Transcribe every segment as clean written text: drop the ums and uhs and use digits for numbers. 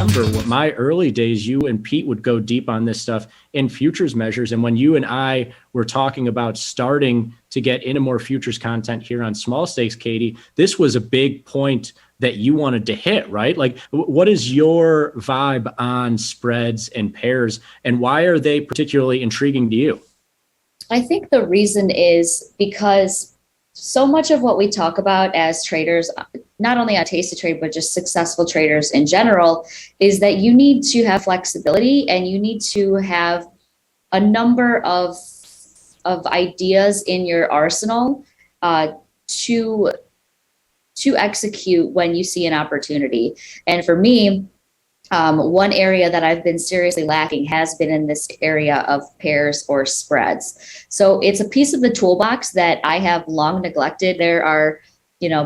remember what my early days, you and Pete would go deep on this stuff in futures measures. And when you and I were talking about starting to get into more futures content here on Small Stakes, Katie, this was a big point that you wanted to hit, right? Like, what is your vibe on spreads and pairs, and why are they particularly intriguing to you? I think the reason is because so much of what we talk about as traders, not only on Taste to Trade, but just successful traders in general, is that you need to have flexibility and you need to have a number of ideas in your arsenal to execute when you see an opportunity. And for me, one area that I've been seriously lacking has been in this area of pairs or spreads. So it's a piece of the toolbox that I have long neglected. There are,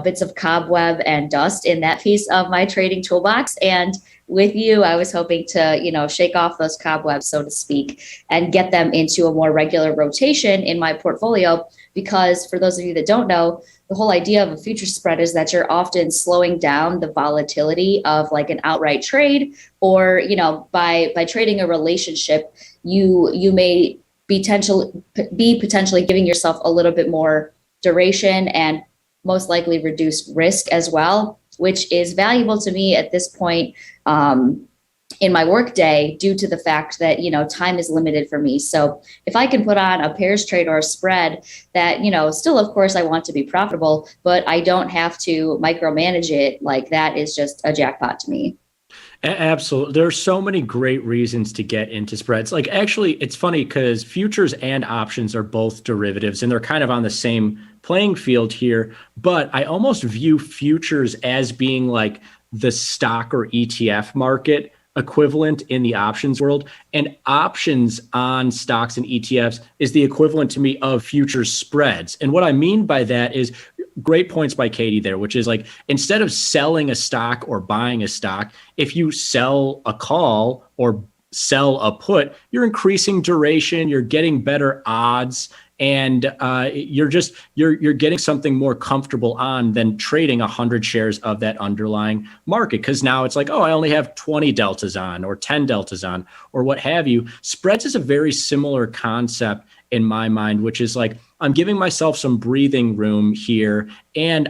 bits of cobweb and dust in that piece of my trading toolbox. And with you, I was hoping to, shake off those cobwebs, so to speak, and get them into a more regular rotation in my portfolio. Because for those of you that don't know, the whole idea of a future spread is that you're often slowing down the volatility of like an outright trade, or, by trading a relationship, you may be potentially giving yourself a little bit more duration and most likely reduced risk as well, which is valuable to me at this point in my workday, due to the fact that, time is limited for me. So if I can put on a pairs trade or a spread that, still, of course, I want to be profitable, but I don't have to micromanage it, like that is just a jackpot to me. Absolutely. There are so many great reasons to get into spreads. Like, actually, it's funny because futures and options are both derivatives and they're kind of on the same playing field here. But I almost view futures as being like the stock or ETF market equivalent in the options world, and options on stocks and ETFs is the equivalent to me of futures spreads. And what I mean by that is great points by Katie there, which is like, instead of selling a stock or buying a stock, if you sell a call or sell a put, you're increasing duration, you're getting better odds, and you're getting something more comfortable on than trading 100 shares of that underlying market. Because now it's like, oh, I only have 20 deltas on or 10 deltas on or what have you. Spreads is a very similar concept in my mind, which is like, I'm giving myself some breathing room here. And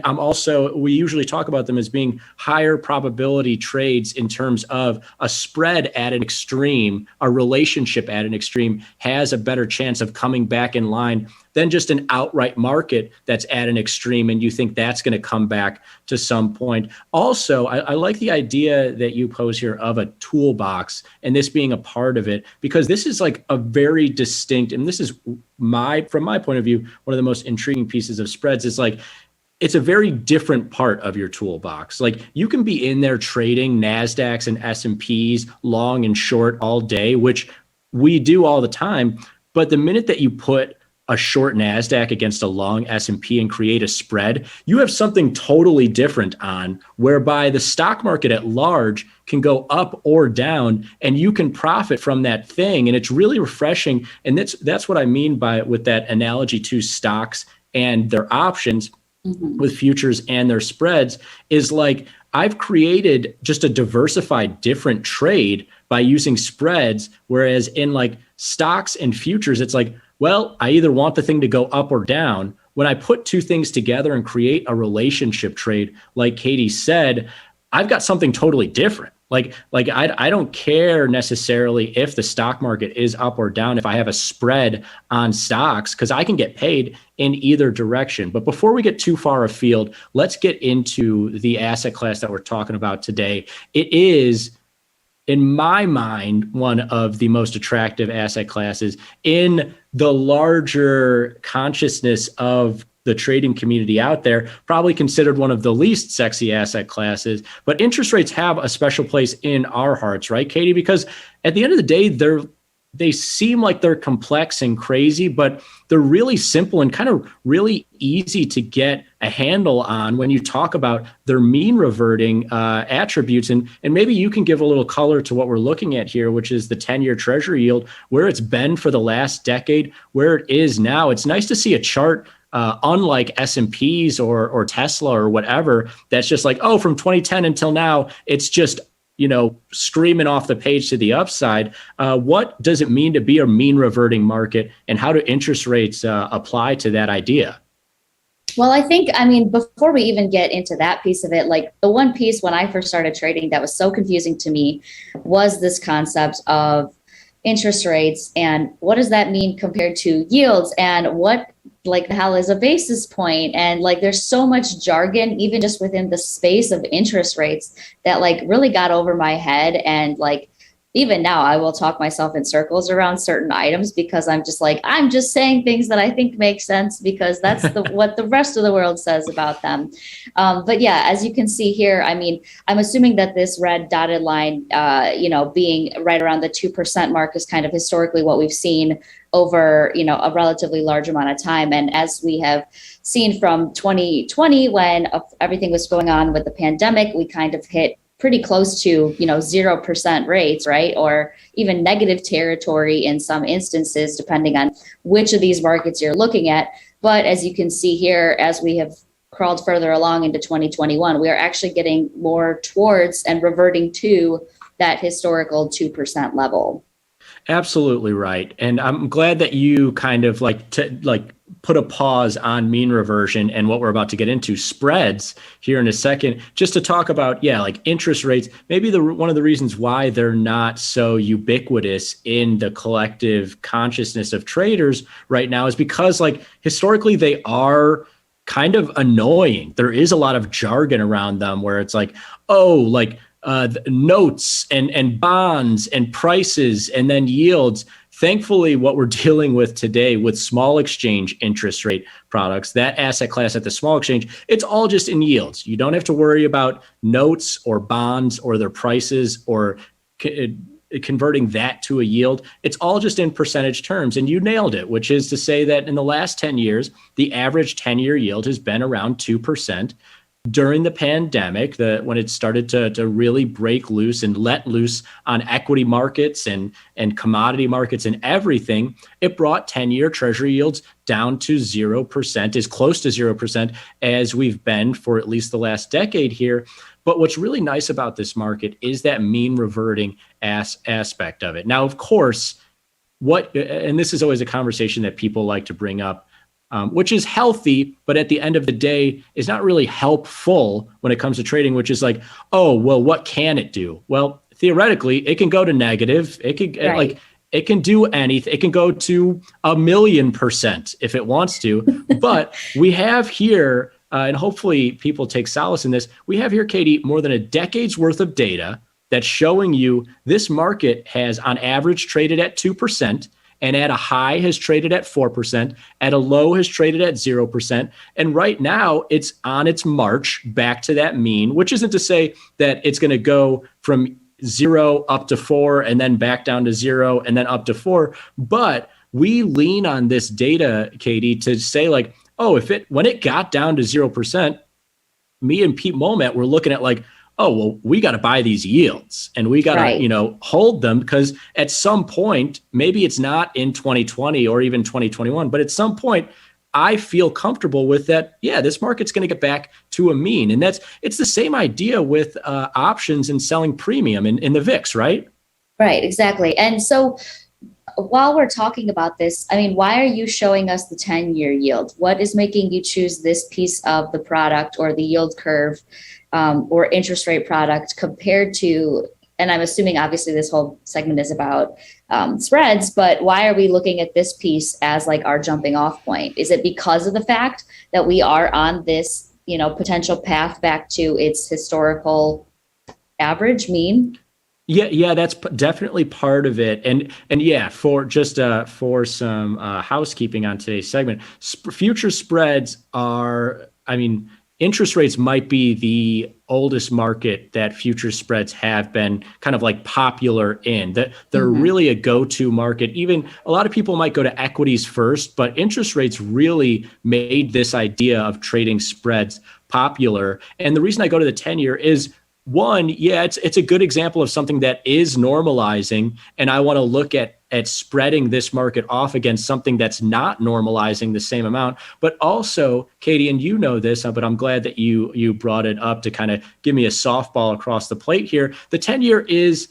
we usually talk about them as being higher probability trades in terms of a spread at an extreme, a relationship at an extreme has a better chance of coming back in line than just an outright market that's at an extreme. And you think that's going to come back to some point. Also, I like the idea that you pose here of a toolbox and this being a part of it, because this is like a very distinct, and this is from my point of view, one of the most intriguing pieces of spreads is like, it's a very different part of your toolbox. Like, you can be in there trading NASDAQs and S&Ps long and short all day, which we do all the time. But the minute that you put a short NASDAQ against a long S&P and create a spread, you have something totally different on, whereby the stock market at large can go up or down and you can profit from that thing. And it's really refreshing. And that's what I mean with that analogy to stocks and their options. Mm-hmm. With futures and their spreads, is like, I've created just a diversified different trade by using spreads. Whereas in like stocks and futures, it's like, well, I either want the thing to go up or down. When I put two things together and create a relationship trade, like Katie said, I've got something totally different. Like I don't care necessarily if the stock market is up or down if I have a spread on stocks, because I can get paid in either direction. But before we get too far afield, let's get into the asset class that we're talking about today. It is, in my mind, one of the most attractive asset classes in the larger consciousness of the trading community out there, probably considered one of the least sexy asset classes. But interest rates have a special place in our hearts, right, Katie? Because at the end of the day, they seem like they're complex and crazy, but they're really simple and kind of really easy to get a handle on when you talk about their mean reverting attributes. And maybe you can give a little color to what we're looking at here, which is the 10-year treasury yield, where it's been for the last decade, where it is now. It's nice to see a chart, unlike S&Ps or Tesla or whatever, that's just like, oh, from 2010 until now, it's just screaming off the page to the upside. What does it mean to be a mean reverting market, and how do interest rates apply to that idea? Well, I mean, before we even get into that piece of it, like the one piece when I first started trading that was so confusing to me was this concept of interest rates and what does that mean compared to yields, and what like the hell is a basis point, and like there's so much jargon even just within the space of interest rates that like really got over my head. And like even now I will talk myself in circles around certain items because I'm just like, I'm just saying things that I think make sense because that's what the rest of the world says about them. But yeah, as you can see here, I mean, I'm assuming that this red dotted line, being right around the 2% mark is kind of historically what we've seen over, a relatively large amount of time. And as we have seen from 2020, when everything was going on with the pandemic, we kind of hit pretty close to 0% rates, right? Or even negative territory in some instances, depending on which of these markets you're looking at. But as you can see here, as we have crawled further along into 2021, we are actually getting more towards and reverting to that historical 2% level. Absolutely right. And I'm glad that you kind of put a pause on mean reversion and what we're about to get into, spreads, here in a second, just to talk about, like interest rates. Maybe one of the reasons why they're not so ubiquitous in the collective consciousness of traders right now is because like historically they are kind of annoying. There is a lot of jargon around them where it's like, notes and bonds and prices and then yields. Thankfully, what we're dealing with today with small exchange interest rate products, that asset class at the small exchange, it's all just in yields. You don't have to worry about notes or bonds or their prices or converting that to a yield. It's all just in percentage terms. And you nailed it, which is to say that in the last 10 years, the average 10-year yield has been around 2%. During the pandemic, when it started to really break loose and let loose on equity markets and commodity markets and everything, it brought 10-year treasury yields down to 0%, as close to 0% as we've been for at least the last decade here. But what's really nice about this market is that mean reverting aspect of it. Now, of course, and this is always a conversation that people like to bring up, which is healthy, but at the end of the day is not really helpful when it comes to trading, which is like, oh, well, what can it do? Well, theoretically, it can go to negative. It could it can do anything. It can go to 1,000,000% if it wants to. But we have here, and hopefully people take solace in this, we have here, Katie, more than a decade's worth of data that's showing you this market has on average traded at 2%. And at a high has traded at 4%, at a low has traded at 0%. And right now it's on its march back to that mean, which isn't to say that it's going to go from 0 up to 4 and then back down to 0 and then up to 4. But we lean on this data, Katie, to say like, oh, when it got down to 0%, me and Pete Momet were looking at like, oh, well, we got to buy these yields and we got to, hold them, because at some point, maybe it's not in 2020 or even 2021, but at some point I feel comfortable with that. Yeah, this market's going to get back to a mean. And it's the same idea with options and selling premium in the VIX, right? Right, exactly. And so while we're talking about this, I mean, why are you showing us the 10-year yield? What is making you choose this piece of the product or the yield curve or interest rate product compared to, and I'm assuming obviously this whole segment is about spreads, but why are we looking at this piece as like our jumping off point? Is it because of the fact that we are on this, potential path back to its historical average mean? Yeah, that's definitely part of it. And yeah, for some housekeeping on today's segment, future spreads are, interest rates might be the oldest market that future spreads have been kind of like popular in. That they're really a go-to market. Even a lot of people might go to equities first, but interest rates really made this idea of trading spreads popular. And the reason I go to the 10-year is, one, it's a good example of something that is normalizing, and I want to look at at spreading this market off against something that's not normalizing the same amount. But also, Katie, and you know this, but I'm glad that you brought it up to kind of give me a softball across the plate here. The 10-year is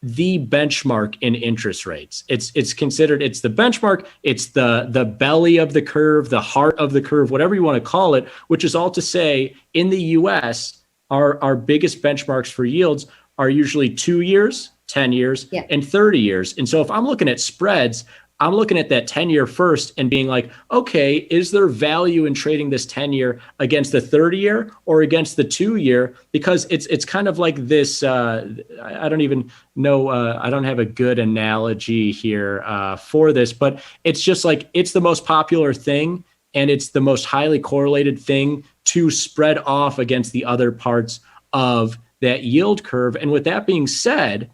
the benchmark in interest rates. It's considered, it's the benchmark, it's the belly of the curve, the heart of the curve, whatever you want to call it, which is all to say in the US, our biggest benchmarks for yields are usually 2 years, 10 years, and 30 years. And so if I'm looking at spreads, I'm looking at that 10-year first and being like, okay, is there value in trading this 10-year against the 30-year or against the 2-year? Because it's kind of like this, I don't even know, I don't have a good analogy here for this, but it's just like, it's the most popular thing and it's the most highly correlated thing to spread off against the other parts of that yield curve. And with that being said,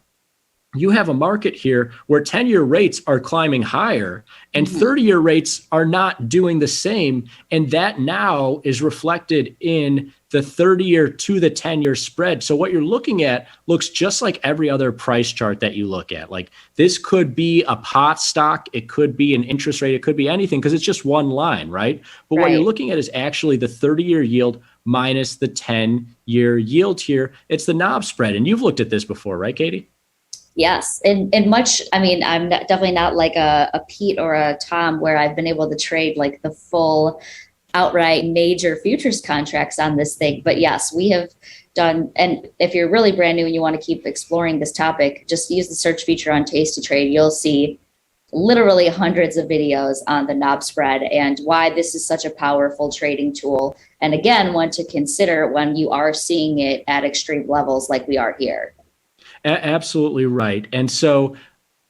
you have a market here where 10-year rates are climbing higher and 30-year rates are not doing the same. And that now is reflected in the 30-year to the 10-year spread. So what you're looking at looks just like every other price chart that you look at. Like this could be a pot stock, it could be an interest rate, it could be anything because it's just one line, right? But what you're looking at is actually the 30-year yield minus the 10-year yield here. It's the knob spread. And you've looked at this before, right, Katie? Yes. And much, I mean, I'm definitely not like a Pete or a Tom where I've been able to trade like the full outright major futures contracts on this thing. But yes, we have done. And if you're really brand new and you want to keep exploring this topic, just use the search feature on Tasty Trade. You'll see literally hundreds of videos on the knob spread and why this is such a powerful trading tool. And again, one to consider when you are seeing it at extreme levels like we are here. Absolutely right. And so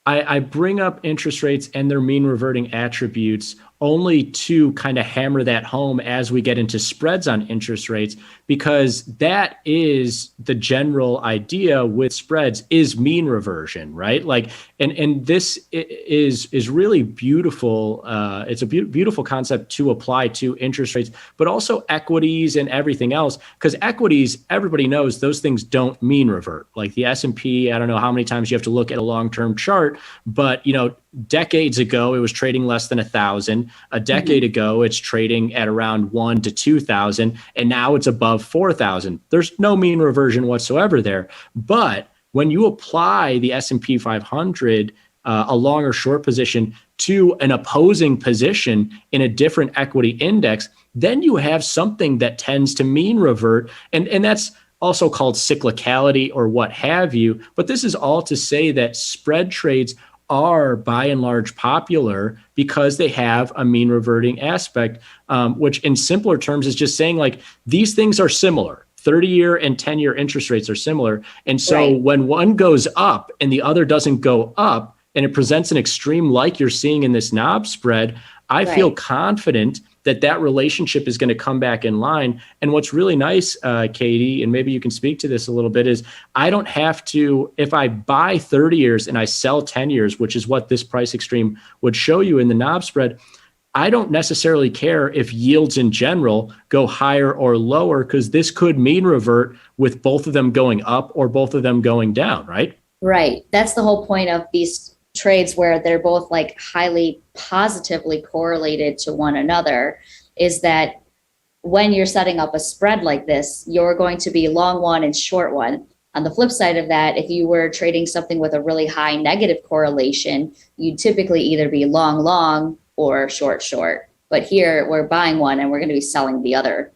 I bring up interest rates and their mean reverting attributes only to kind of hammer that home as we get into spreads on interest rates, because that is the general idea with spreads is mean reversion, right? Like, and this is really beautiful. It's a beautiful concept to apply to interest rates, but also equities and everything else, because equities, everybody knows those things don't mean revert. Like the S&P, I don't know how many times you have to look at a long-term chart, but decades ago, it was trading less than 1,000. A decade ago, it's trading at around 1 to 2,000, and now it's above 4,000. There's no mean reversion whatsoever there. But when you apply the S&P 500, a long or short position to an opposing position in a different equity index, then you have something that tends to mean revert, and that's also called cyclicality or what have you. But this is all to say that spread trades are by and large popular because they have a mean reverting aspect, which in simpler terms is just saying like these things are similar. 30-year and 10-year interest rates are similar. And so when one goes up and the other doesn't go up and it presents an extreme like you're seeing in this knob spread, I feel confident that that relationship is going to come back in line. And what's really nice, Katie, and maybe you can speak to this a little bit, is I don't have to, if I buy 30 years and I sell 10 years, which is what this price extreme would show you in the knob spread, I don't necessarily care if yields in general go higher or lower, because this could mean revert with both of them going up or both of them going down, right? Right. That's the whole point of these trades where they're both like highly positively correlated to one another, is that when you're setting up a spread like this, you're going to be long one and short one. On the flip side of that, if you were trading something with a really high negative correlation, you'd typically either be long long or short short. But here we're buying one and we're going to be selling the other.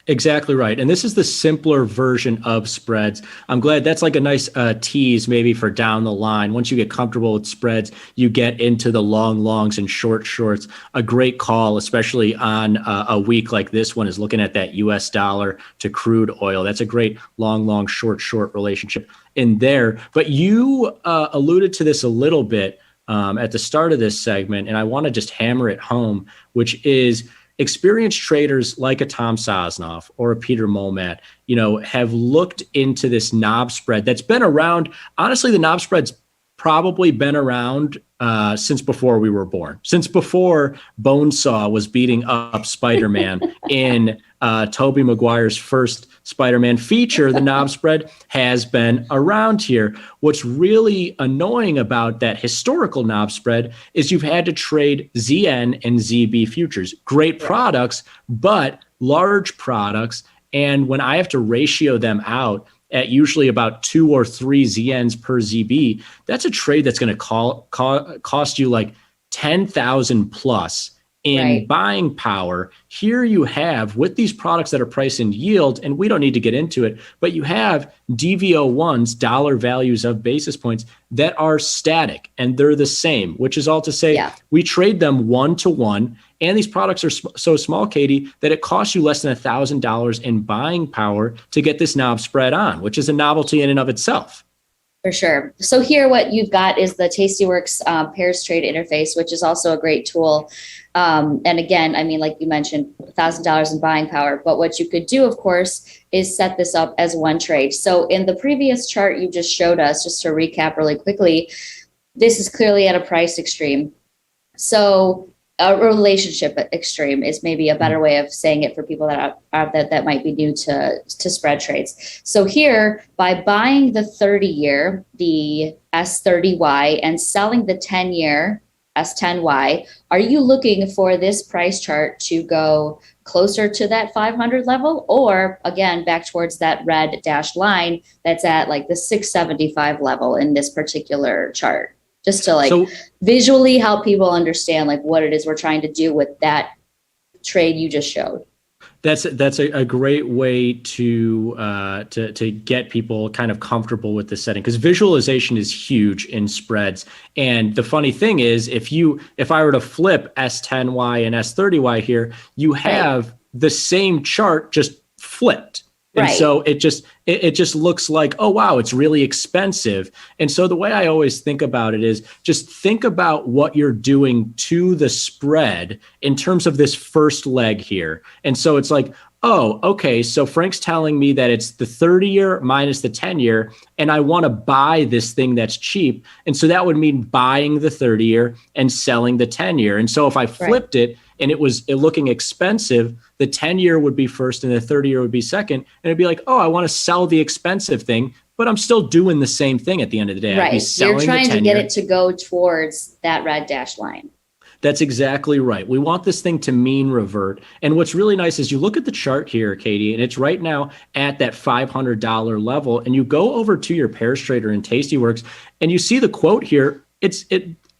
Exactly right. And this is the simpler version of spreads. I'm glad that's like a nice tease maybe for down the line. Once you get comfortable with spreads, you get into the long longs and short shorts. A great call, especially on a week like this one, is looking at that US dollar to crude oil. That's a great long short relationship in there. But you alluded to this a little bit at the start of this segment, and I want to just hammer it home, which is experienced traders like a Tom Sosnoff or a Peter Momat, have looked into this knob spread that's been around. Honestly, the knob spread's probably been around since before we were born, since before Bonesaw was beating up Spider-Man in Tobey Maguire's first Spider-Man feature, the knob spread has been around here. What's really annoying about that historical knob spread is you've had to trade ZN and ZB futures. Great products, but large products. And when I have to ratio them out at usually about 2 or 3 ZNs per ZB, that's a trade that's going to cost you like 10,000 plus in buying power. Here you have, with these products that are priced in yield, and we don't need to get into it, but you have DV01s, dollar values of basis points, that are static and they're the same, which is all to say we trade them 1-to-1. And these products are so small, Katie, that it costs you less than $1,000 in buying power to get this knob spread on, which is a novelty in and of itself. For sure. So here what you've got is the Tastyworks pairs trade interface, which is also a great tool. And again, I mean, like you mentioned, $1,000 in buying power. But what you could do, of course, is set this up as one trade. So in the previous chart you just showed us, just to recap really quickly, this is clearly at a price extreme. So a relationship extreme is maybe a better way of saying it for people that might be new to spread trades. So here, by buying the 30-year, the S30Y, and selling the 10-year S10Y, are you looking for this price chart to go closer to that 500 level, or again, back towards that red dashed line that's at like the 675 level in this particular chart? Just to visually help people understand like what it is we're trying to do with that trade you just showed. That's a great way to get people kind of comfortable with the setting, because visualization is huge in spreads. And the funny thing is, if I were to flip S10Y and S30Y here, you have the same chart just flipped. And so it just looks like, oh, wow, it's really expensive. And so the way I always think about it is just think about what you're doing to the spread in terms of this first leg here. And so it's like, oh, okay, so Frank's telling me that it's the 30-year minus the 10-year, and I want to buy this thing that's cheap. And so that would mean buying the 30-year and selling the 10-year. And so if I flipped it and it was looking expensive, the 10-year would be first and the 30-year would be second. And it'd be like, oh, I want to sell the expensive thing, but I'm still doing the same thing at the end of the day. Right. You're trying to get it to go towards that red dashed line. That's exactly right. We want this thing to mean revert. And what's really nice is you look at the chart here, Katie, and it's right now at that $500 level. And you go over to your pairs trader in Tastyworks and you see the quote here.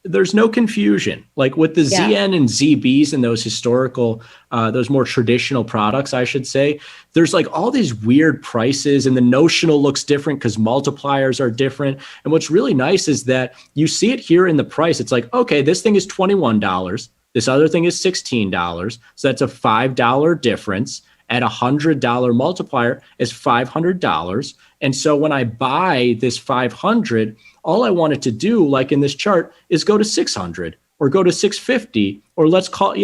There's no confusion. Like with the ZN and ZBs and those historical, those more traditional products, I should say, there's like all these weird prices and the notional looks different because multipliers are different. And what's really nice is that you see it here in the price. It's like, okay, this thing is $21. This other thing is $16. So that's a $5 difference. At $100 multiplier is $500. And so when I buy this 500, all I want it to do, like in this chart, is go to 600 or go to 650, or let's call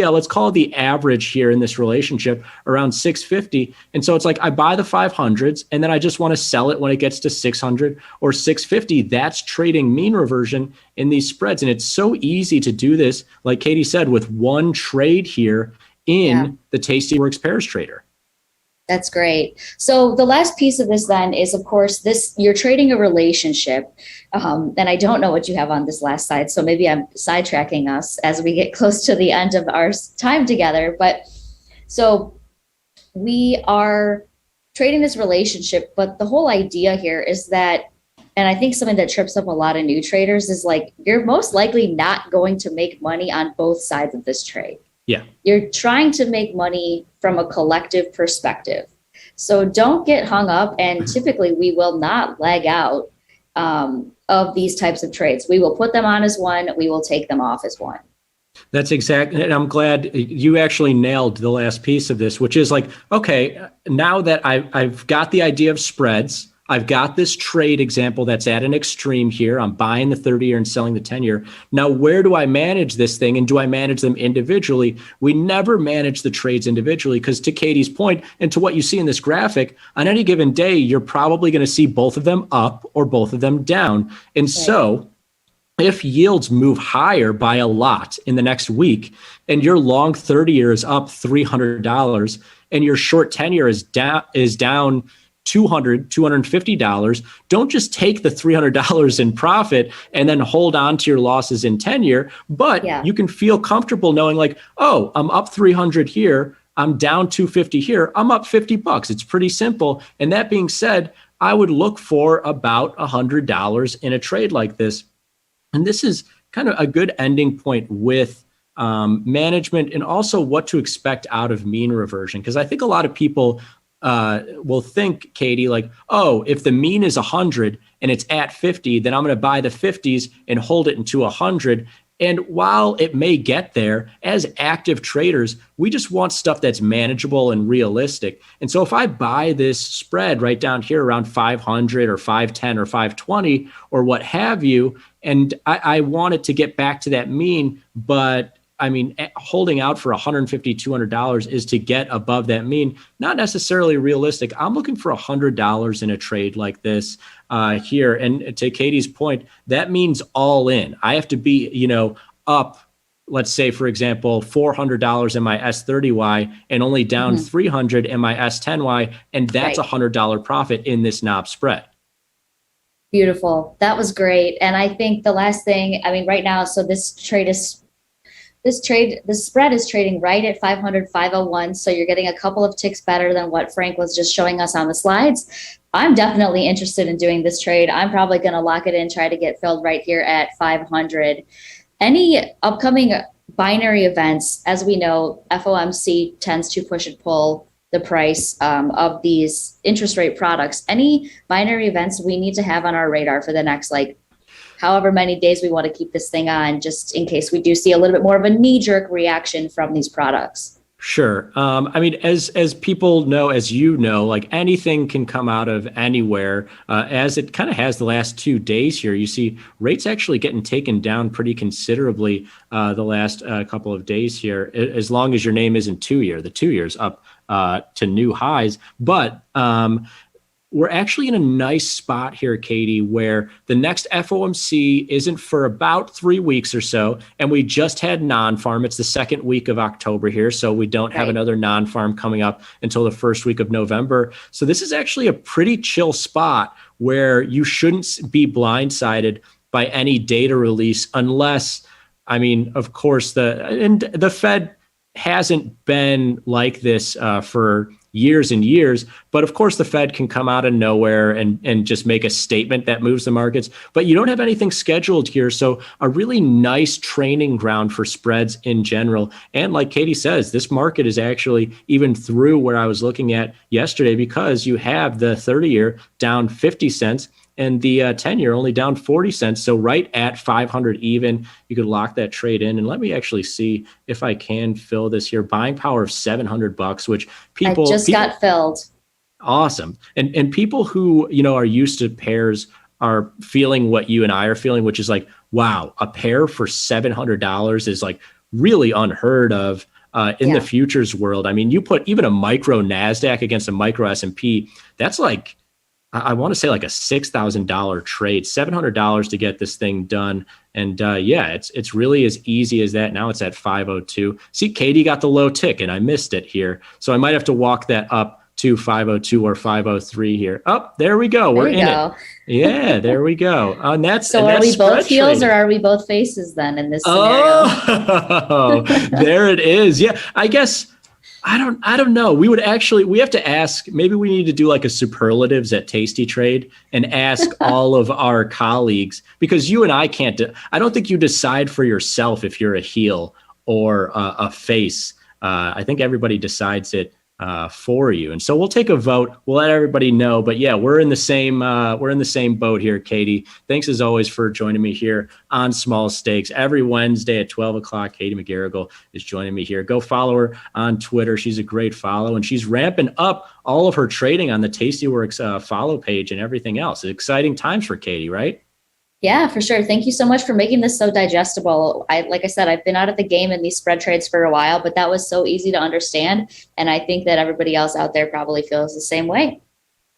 the average here in this relationship around 650. And so it's like I buy the 500s and then I just want to sell it when it gets to 600 or 650. That's trading mean reversion in these spreads. And it's so easy to do this, like Katie said, with one trade here in the Tastyworks pairs trader. That's great. So the last piece of this then is, of course, you're trading a relationship. And I don't know what you have on this last slide, so maybe I'm sidetracking us as we get close to the end of our time together. But so we are trading this relationship, but the whole idea here is that, and I think something that trips up a lot of new traders is like, you're most likely not going to make money on both sides of this trade. Yeah. You're trying to make money from a collective perspective. So don't get hung up. And typically we will not lag out of these types of trades. We will put them on as one. We will take them off as one. That's exactly, and I'm glad you actually nailed the last piece of this, which is like, okay, now that I've got the idea of spreads, I've got this trade example that's at an extreme here. I'm buying the 30-year and selling the 10-year. Now, where do I manage this thing, and do I manage them individually? We never manage the trades individually because, to Katie's point and to what you see in this graphic, on any given day, you're probably going to see both of them up or both of them down. And so if yields move higher by a lot in the next week and your long 30-year is up $300, and your short tenure is down $250, don't just take the $300 in profit and then hold on to your losses in tenure, but you can feel comfortable knowing like, oh, I'm up 300 here, I'm down 250 here, I'm up $50. It's pretty simple. And that being said, I would look for about $100 in a trade like this. And this is kind of a good ending point with management and also what to expect out of mean reversion. Because I think a lot of people will think, Katie, like, oh, if the mean is 100 and it's at 50, then I'm going to buy the 50s and hold it into 100. And while it may get there, as active traders, we just want stuff that's manageable and realistic. And so if I buy this spread right down here around 500 or 510 or 520 or what have you, and I want it to get back to that mean, but I mean, holding out for $150, $200 is to get above that mean, not necessarily realistic. I'm looking for $100 in a trade like this here. And to Katie's point, that means all in. I have to be, up, let's say, for example, $400 in my S30Y and only down 300 in my S10Y. And that's $100 profit in this knob spread. Beautiful. That was great. And I think the last thing, I mean, right now, so the spread is trading right at 500, 501. So you're getting a couple of ticks better than what Frank was just showing us on the slides. I'm definitely interested in doing this trade. I'm probably going to lock it in, try to get filled right here at 500. Any upcoming binary events, as we know, FOMC tends to push and pull the price of these interest rate products. Any binary events we need to have on our radar for the next, however many days we want to keep this thing on, just in case we do see a little bit more of a knee-jerk reaction from these products? Sure. I mean, as people know, as you know, like anything can come out of anywhere, as it kind of has the last 2 days here. You see rates actually getting taken down pretty considerably the last couple of days here, as long as your name isn't 2-year. The 2-year's up to new highs. But we're actually in a nice spot here, Katie, where the next FOMC isn't for about 3 weeks or so. And we just had non-farm. It's the second week of October here. So we don't have another non-farm coming up until the first week of November. So this is actually a pretty chill spot where you shouldn't be blindsided by any data release unless, I mean, of course, the Fed hasn't been like this for years and years. But of course, the Fed can come out of nowhere and just make a statement that moves the markets. But you don't have anything scheduled here. So a really nice training ground for spreads in general. And like Katie says, this market is actually even through where I was looking at yesterday, because you have the 30-year down 50 cents. And the 10-year only down 40 cents. So right at 500 even, you could lock that trade in. And let me actually see if I can fill this here. Buying power of $700, which people got filled. Awesome. And people who, are used to pairs are feeling what you and I are feeling, which is like, wow, a pair for $700 is like really unheard of in the futures world. I mean, you put even a micro NASDAQ against a micro S&P, that's like, I want to say like a $6,000 trade, $700 to get this thing done. And it's really as easy as that. Now it's at 502. See, Katie got the low tick and I missed it here. So I might have to walk that up to 502 or 503 here. Oh, there we go. We're in it. Yeah, there we go. And that's so. Are we both heels or are we both faces then in this scenario? Oh, there it is. Yeah, I guess. I don't know. We have to ask, maybe we need to do like a superlatives at Tasty Trade and ask all of our colleagues, because you and I can't, I don't think you decide for yourself if you're a heel or a face. I think everybody decides it for you. And so we'll take a vote. We'll let everybody know. But yeah, we're in the same boat here, Katie. Thanks as always for joining me here on Small Stakes. Every Wednesday at 12 o'clock, Katie McGarrigle is joining me here. Go follow her on Twitter. She's a great follow, and she's ramping up all of her trading on the Tastyworks follow page and everything else. Exciting times for Katie, right? Yeah, for sure. Thank you so much for making this so digestible. Like I said, I've been out of the game in these spread trades for a while, but that was so easy to understand. And I think that everybody else out there probably feels the same way.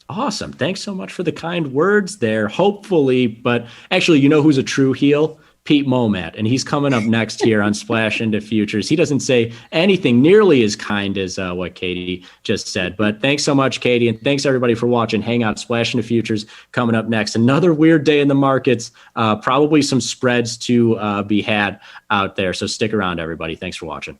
Awesome. Thanks so much for the kind words there. Hopefully, but actually, who's a true heel? Pete Momat, and he's coming up next here on Splash into Futures. He doesn't say anything nearly as kind as what Katie just said. But thanks so much, Katie, and thanks everybody for watching. Hang out, Splash into Futures coming up next. Another weird day in the markets, probably some spreads to be had out there. So stick around, everybody. Thanks for watching.